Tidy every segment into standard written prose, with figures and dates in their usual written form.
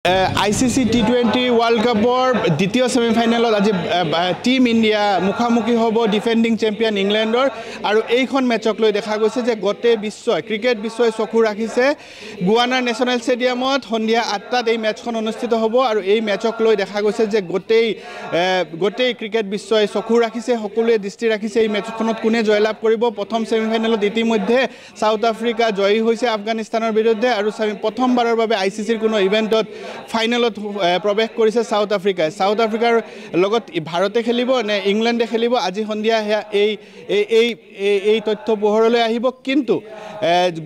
ICC T20 World Cupৰ দ্বিতীয় সেমিফাইনেলত আজি team India মুখামুখি হ'ব ডিফেন্ডিং চেম্পিয়ন ইংলেণ্ডৰ আৰু এইখন মেচক লৈ দেখা গৈছে যে গোটেই বিশ্বই ক্ৰিকেট বিশ্বই চকু ৰাখিছে গুৱানাৰ নেশ্যনেল ষ্টেডিয়ামত সন্ধিয়া 8টাত এই মেচখন অনুষ্ঠিত হ'ব আৰু এই মেচক লৈ দেখা গৈছে যে গোটেই ক্ৰিকেট বিশ্বই চকু ৰাখিছে সকলোৱে দৃষ্টি ৰাখিছে এই মেচখনত কোনে জয়লাভ কৰিব প্ৰথম সেমিফাইনেলত ইতিমধ্যে সাউথ আফ্ৰিকা জয়ী হৈছে আফগানিস্তানৰ বিৰুদ্ধে আৰু প্ৰথমবাৰৰ বাবে ICCৰ কোনো ইভেন্টত ফাইনেলত প্ৰৱেশ কৰিছে সাউথ আফ্ৰিকাৰ লগত ভাৰতে খেলিব নে ইংলেণ্ডে খেলিব আজি সন্ধিয়া এই তথ্য পোহৰলৈ আহিব কিন্তু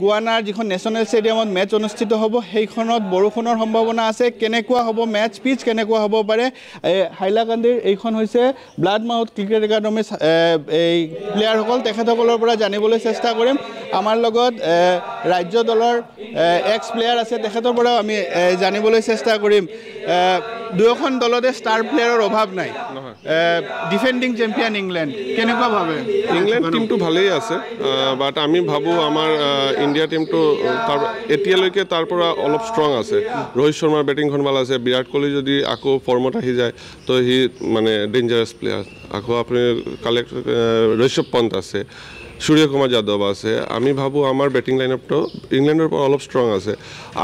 গুৱানাৰ যিখন নেশ্যনেল ষ্টেডিয়ামত মেচ অনুষ্ঠিত হ'ব সেইখনত বৰষুণৰ সম্ভাৱনা আছে কেনেকুৱা হ'ব মেচ পিচ কেনেকুৱা হ'ব পাৰে হাইলাকান্দিৰ এইখন হৈছে ব্লাড মাউথ ক্ৰিকেট একাডেমী এই প্লেয়াৰসকল তেখেতসকলৰ পৰা জানিবলৈ চেষ্টা কৰিম আমাৰ লগত ৰাজ্য দলৰ এক্স প্লেয়াৰ আছে তেখেতৰ পৰা আমি জানিবলৈ চেষ্টা কৰিম দুয়োখন দলতে ষ্টাৰ প্লেয়াৰৰ অভাৱ নাই ডিফেন্ডিং চেম্পিয়ন ইংলেণ্ড কেনেকুৱা ভাবে ইংলেণ্ড টিমটো ভালেই আছে বাট আমি ভাবো আমাৰ ইণ্ডিয়া টিমটো এতিয়ালৈকে তাৰ পৰা অলপ ষ্ট্ৰং আছে ৰোহিত শৰ্মাৰ বেটিংখন ভাল আছে বিৰাট কোহলি যদি আকৌ ফৰ্মত আহি যায় তো হি মানে ডেঞ্জাৰাছ প্লেয়াৰ আকৌ আপুনি ঋষভ পন্ত আছে সূৰ্য কুমাৰ যাদৱ আছে আমি ভাবো আমাৰ বেটিং লাইনআপটো ইংলেণ্ডৰ পৰা অলপ ষ্ট্ৰং আছে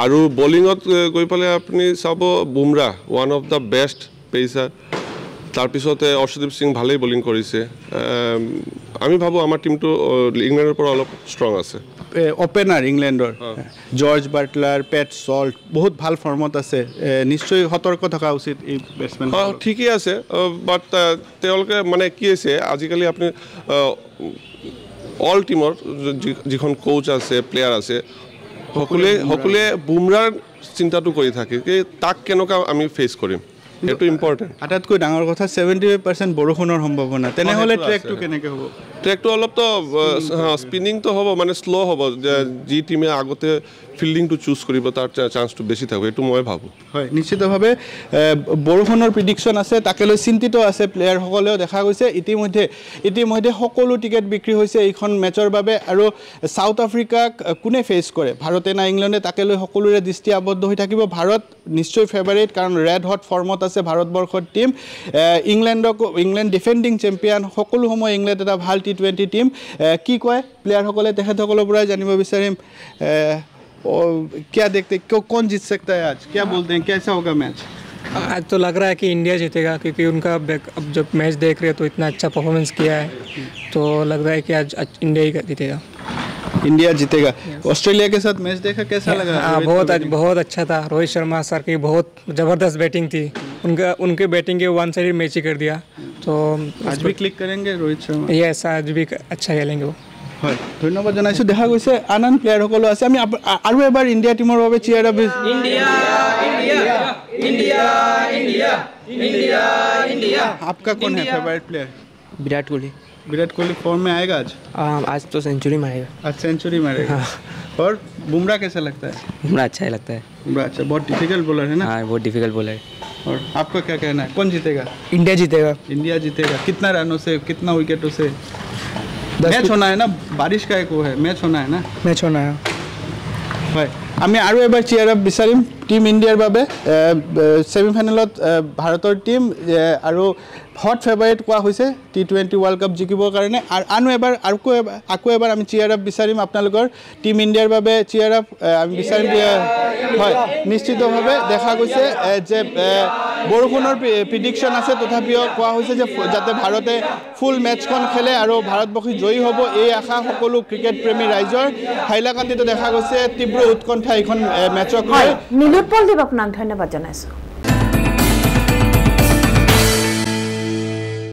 আৰু বলিঙত গৈ পালে আপুনি চাব Bumrah one of the best pacer তাৰপিছতে অৰ্শদীপ সিং ভালেই বলিং কৰিছে আমি ভাবো আমাৰ টিমটো ইংলেণ্ডৰ পৰা অলপ ষ্ট্ৰং আছে ওপেনাৰ ইংলেণ্ডৰ জৰ্জ বাটলাৰ পেট সল্ট বহুত ভাল ফৰ্মত আছে নিশ্চয় সতৰ্ক থকা উচিত এই বেটছমেন ঠিকই আছে বাট তেওঁলোকে মানে কি হৈছে আজিকালি আপুনি অল টিমৰ যিখন কোচ আছে প্লেয়াৰ আছে সকলোৱে বুমৰাৰ চিন্তাটো কৰি থাকে যে তাক কেনেকুৱা আমি ফেচ কৰিম এইটো ইম্পৰ্টেণ্ট আটাইতকৈ ডাঙৰ কথা 75% বৰষুণৰ সম্ভাৱনা তেনেহ'লে ট্ৰেকটো কেনেকৈ হ'ব ট্ৰেকটো অলপতো স্পিনিংটো হ'ব মানে শ্ল' হ'ব যি টিমে আগতে ফিল্ডিংটো চুজ কৰিব তাৰ চান্সটো বেছি থাকিব এইটো মই ভাবোঁ হয় নিশ্চিতভাৱে বৰষুণৰ প্ৰিডিকশ্যন আছে তাকে লৈ চিন্তিত আছে প্লেয়াৰসকলেও দেখা গৈছে ইতিমধ্যে সকলো টিকেট বিক্ৰী হৈছে এইখন মেচৰ বাবে আৰু সাউথ আফ্ৰিকাক কোনে ফেচ কৰে ভাৰতে না ইংলেণ্ডে তাকে লৈ সকলোৰে দৃষ্টি আবদ্ধ হৈ থাকিব ভাৰত নিশ্চয় ফেভাৰিট কাৰণ ৰেড হট ফৰ্মত আছে ভাৰতবৰ্ষৰ টিম ইংলেণ্ড ডিফেন্ডিং চেম্পিয়ন সকলো সময় ইংলেণ্ড এটা ভাল T20 টিম কি কয় প্লেয়াৰসকলে তেখেতসকলৰ পৰাই জানিব বিচাৰিম क्या देखते कौन जीत सकता है आज क्या बोलते हैं कैसा होगा मैच आज तो लग रहा है कि इंडिया जीतेगा क्योंकि उनका अब जब मैच देख रहे हैं तो इतना अच्छा परफॉर्मेंस किया है तो लग रहा है कि आज इंडिया ही जीतेगा इंडिया जीतेगा ऑस्ट्रेलिया के साथ मैच देखा कैसा लगा बहुत अच्छा था रोहित शर्मा सर की बहुत ज़बरदस्त बैटिंग थी उनके बैटिंग के वन साइड मैच ही कर दिया तो आज भी क्लिक करेंगे रोहित शर्मा यस आज भी अच्छा खेलेंगे वो হয় ধন্যবাদ জনাইছো দেখা গৈছে আনন্দ প্লেয়াৰ সকলো আছে আমি আৰু এবাৰ ইণ্ডিয়া টিমৰ বাবে চিয়াৰ আপ इंडिया आपका कौन है favourite player Virat Kohli form में आएगा आज तो सेंचुरी मारेगा आज सेंचुरी मारेगा और बुमराह कैसा लगता है बुमराह अच्छा ही लगता है बुमराह अच्छा बहुत डिफिकल्ट बॉलर है ना हाँ बहुत डिफिकल्ट बॉलर है और आपका क्या कहना है कौन जीतेगा इंडिया जीतेगा कितना रनों से कितना विकेटों से मैच होना है ना बारिश का एक वो है मैच होना है ना मैच होना है হয় আমি আৰু এবাৰ চিয়াৰ আপ বিচাৰিম টিম ইণ্ডিয়াৰ বাবে সেমিফাইনেলত ভাৰতৰ টিম আৰু হট ফেভাৰিট কোৱা হৈছে T20 ৱৰ্ল্ড কাপ জিকিবৰ কাৰণে আৰু আকৌ এবাৰ আমি চিয়াৰ আপ বিচাৰিম আপোনালোকৰ টিম ইণ্ডিয়াৰ বাবে চিয়াৰ আপ আমি বিচাৰিম হয় নিশ্চিতভাৱে দেখা গৈছে যে বৰষুণৰ প্ৰিডিকশ্যন আছে তথাপিও কোৱা হৈছে যে যাতে ভাৰতে ফুল মেচখন খেলে আৰু ভাৰতবৰ্ষী জয়ী হ'ব এই আশা সকলো ক্ৰিকেট প্ৰেমী ৰাইজৰ হাইলাকান্দিতো দেখা গৈছে তীব্ৰ উৎকণ্ঠা এইখন মেচক লৈ নিলোৎপল দেৱ আপোনাক ধন্যবাদ জনাইছোঁ